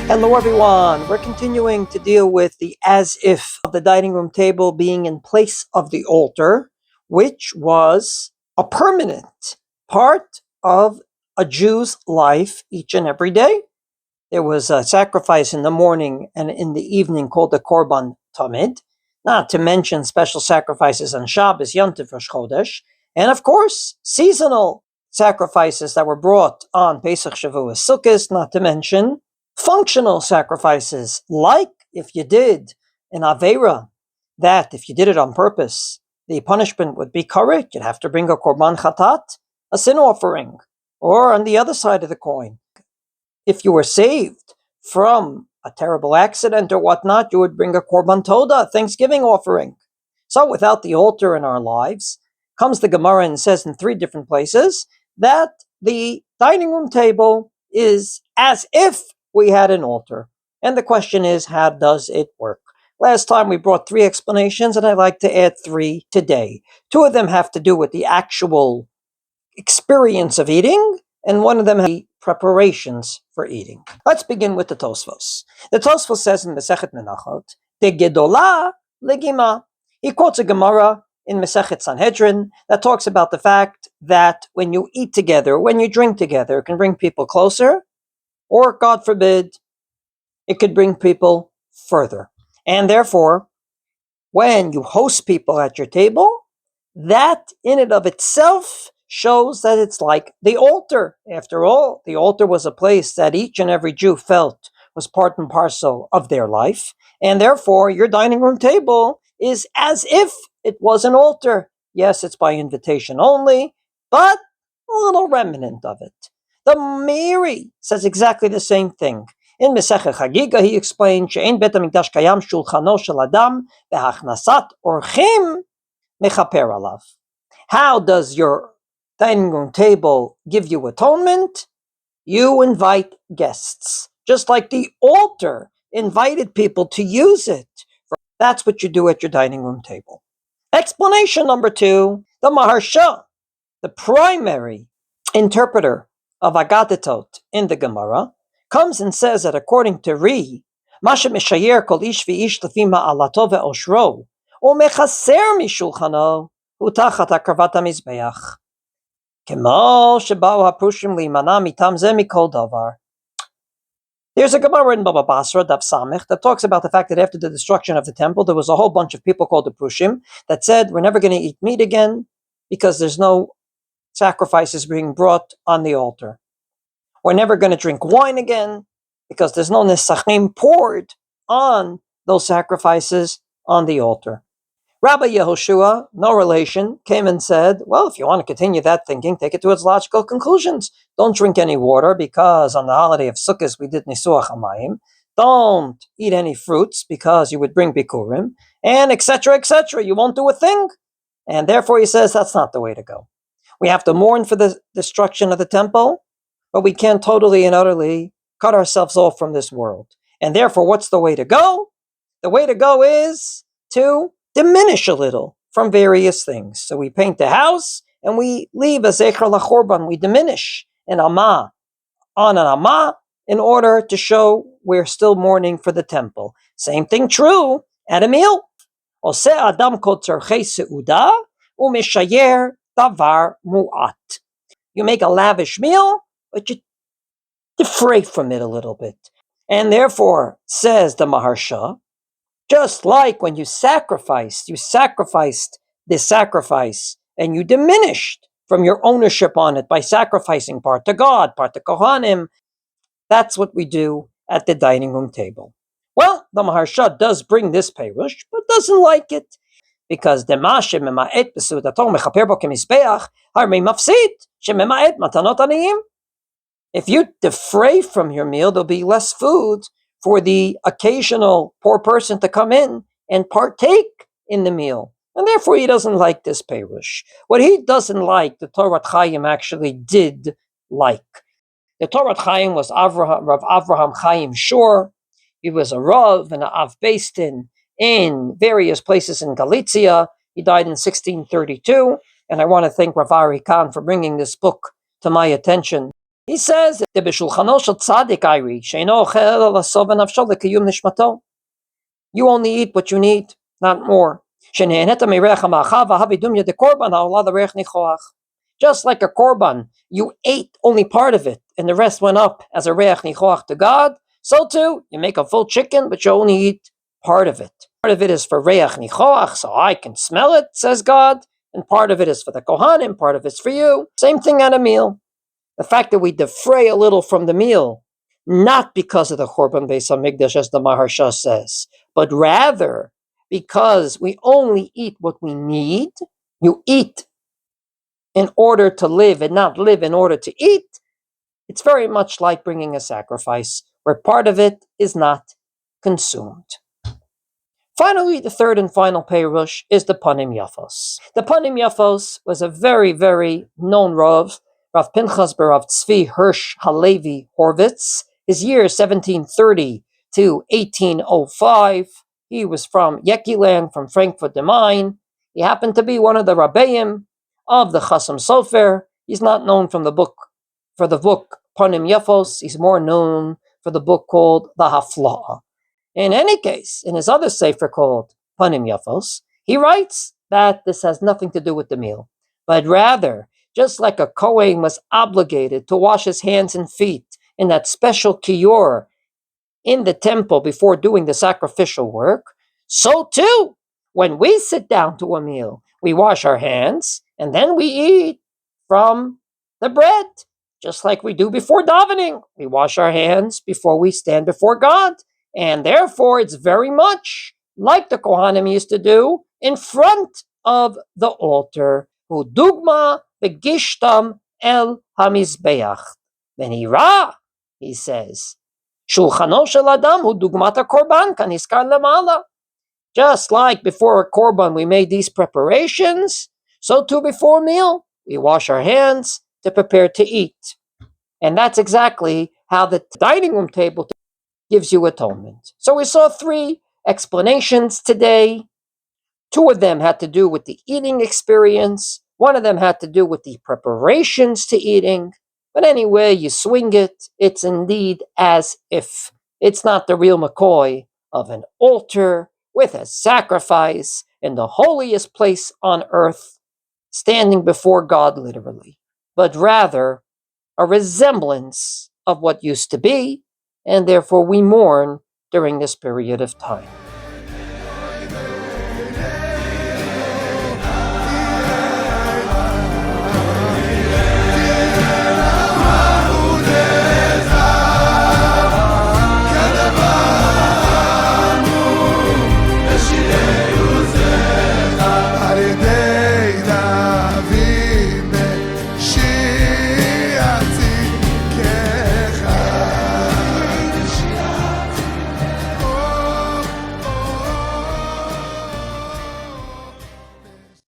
Hello everyone, we're continuing to deal with the as-if of the dining room table being in place of the altar, which was a permanent part of a Jew's life each and every day. There was a sacrifice in the morning and in the evening called the Korban Tamid, not to mention special sacrifices on Shabbos, Yom Tov, Rosh Chodesh, and of course, seasonal sacrifices that were brought on Pesach, Shavuos, Sukkot, not to mention functional sacrifices, like if you did an Aveira, that if you did it on purpose, the punishment would be correct. You'd have to bring a Korban Chatat, a sin offering. Or on the other side of the coin, if you were saved from a terrible accident or whatnot, you would bring a Korban Toda, a Thanksgiving offering. So without the altar in our lives, comes the Gemara and says in 3 different places that the dining room table is as if we had an altar. And the question is, how does it work? Last time we brought 3 explanations, and I'd like to add 3 today. 2 of them have to do with the actual experience of eating, and one of them has preparations for eating. Let's begin with the Tosfos. The Tosfos says in Mesechet Menachot, "De gedola legima." He quotes a Gemara in Mesechet Sanhedrin that talks about the fact that when you eat together, when you drink together, it can bring people closer, or, God forbid, it could bring people further. And therefore, when you host people at your table, that in and of itself shows that it's like the altar. After all, the altar was a place that each and every Jew felt was part and parcel of their life. And therefore, your dining room table is as if it was an altar. Yes, it's by invitation only, but a little remnant of it. The Meiri says exactly the same thing. In Mesechet Chagiga, he explained, "She'ein bet hamikdash kayam shulchano shel adam v'hachnasat orchim mechaper alav." How does your dining room table give you atonement? You invite guests, just like the altar invited people to use it. That's what you do at your dining room table. Explanation number 2, the Maharsha, the primary interpreter of Agaditot in the Gemara, comes and says that according to Ri, Masha mishayer kol ish v'ish lefi ma'alato ve'oshro, u'mechaser mishulchano utachat hakravat hamizbeach. Kemo sheba'u haprushim li'mana mitam ze mikol davar. There's a Gemara in Baba Basra, Daf Samech, that talks about the fact that after the destruction of the temple, there was a whole bunch of people called the Prushim that said, we're never going to eat meat again because there's no sacrifices being brought on the altar. We're never going to drink wine again because there's no nesachim poured on those sacrifices on the altar. Rabbi Yehoshua, no relation, came and said, well, if you want to continue that thinking, take it to its logical conclusions. Don't drink any water because on the holiday of Sukkot we did Nisuach HaMayim. Don't eat any fruits because you would bring Bikurim, and etc., etc. You won't do a thing. And therefore he says that's not the way to go. We have to mourn for the destruction of the temple, but we can't totally and utterly cut ourselves off from this world. And therefore, what's the way to go? The way to go is to diminish a little from various things. So we paint the house and we leave a zecher lachorban. We diminish an amah on an amah in order to show we're still mourning for the temple. Same thing true at a meal. Oseh adam kol tzarchei seuda u'mishayer davar mu'at. You make a lavish meal, but you defray from it a little bit. And therefore, says the Maharsha, just like when you sacrificed this sacrifice and you diminished from your ownership on it by sacrificing part to God, part to Kohanim, that's what we do at the dining room table. Well, the Maharsha does bring this perush, but doesn't like it, because demashe mema'et b'sudato mechaper bo kemizbeach harmei mafsid shemema'et matanot aniyim. If you defray from your meal, there'll be less food for the occasional poor person to come in and partake in the meal. And therefore he doesn't like this perush. What he doesn't like, the Torah Chaim actually did like. The Torah Chaim was Rav Avraham Chaim Shor. He was a Rav and an Av based in various places in Galicia. He died in 1632. And I want to thank Rav Ari Khan for bringing this book to my attention. He says, you only eat what you need, not more. Just like a korban, you ate only part of it, and the rest went up as a reach nichoach to God. So too, you make a full chicken, but you only eat part of it. Part of it is for reach nichoach, so I can smell it, says God, and part of it is for the Kohanim, part of it's for you. Same thing at a meal. The fact that we defray a little from the meal, not because of the Korban Beis Hamikdash, as the Maharsha says, but rather because we only eat what we need. You eat in order to live and not live in order to eat. It's very much like bringing a sacrifice, where part of it is not consumed. Finally, the third and final Perush is the Panim Yafos. The Panim Yafos was a very, very known Rav Pinchas Barav Tzvi Hirsch Halevi Horvitz. His year 1730 to 1805. He was from Yekiland, from Frankfurt am Main. He happened to be one of the Rabbeim of the Chasam Sofer. He's not known for the book Panim Yafos. He's more known for the book called the Hafla'ah. In any case, in his other sefer called Panim Yafos, he writes that this has nothing to do with the meal, but rather, just like a Kohen was obligated to wash his hands and feet in that special kiyor in the temple before doing the sacrificial work, so too, when we sit down to a meal, we wash our hands and then we eat from the bread, just like we do before davening. We wash our hands before we stand before God. And therefore, it's very much like the Kohanim used to do in front of the altar. Dugma begishtam el hamizbeach. Venira, he says, shulchano shel adam hu dugmata korban kaniskar lamala. Just like before a korban we made these preparations, so too before a meal we wash our hands to prepare to eat. And that's exactly how the dining room table gives you atonement. So we saw 3 explanations today. 2 of them had to do with the eating experience. 1 of them had to do with the preparations to eating. But anyway, you swing it, it's indeed as if. It's not the real McCoy of an altar with a sacrifice in the holiest place on earth, standing before God literally, but rather a resemblance of what used to be, and therefore we mourn during this period of time.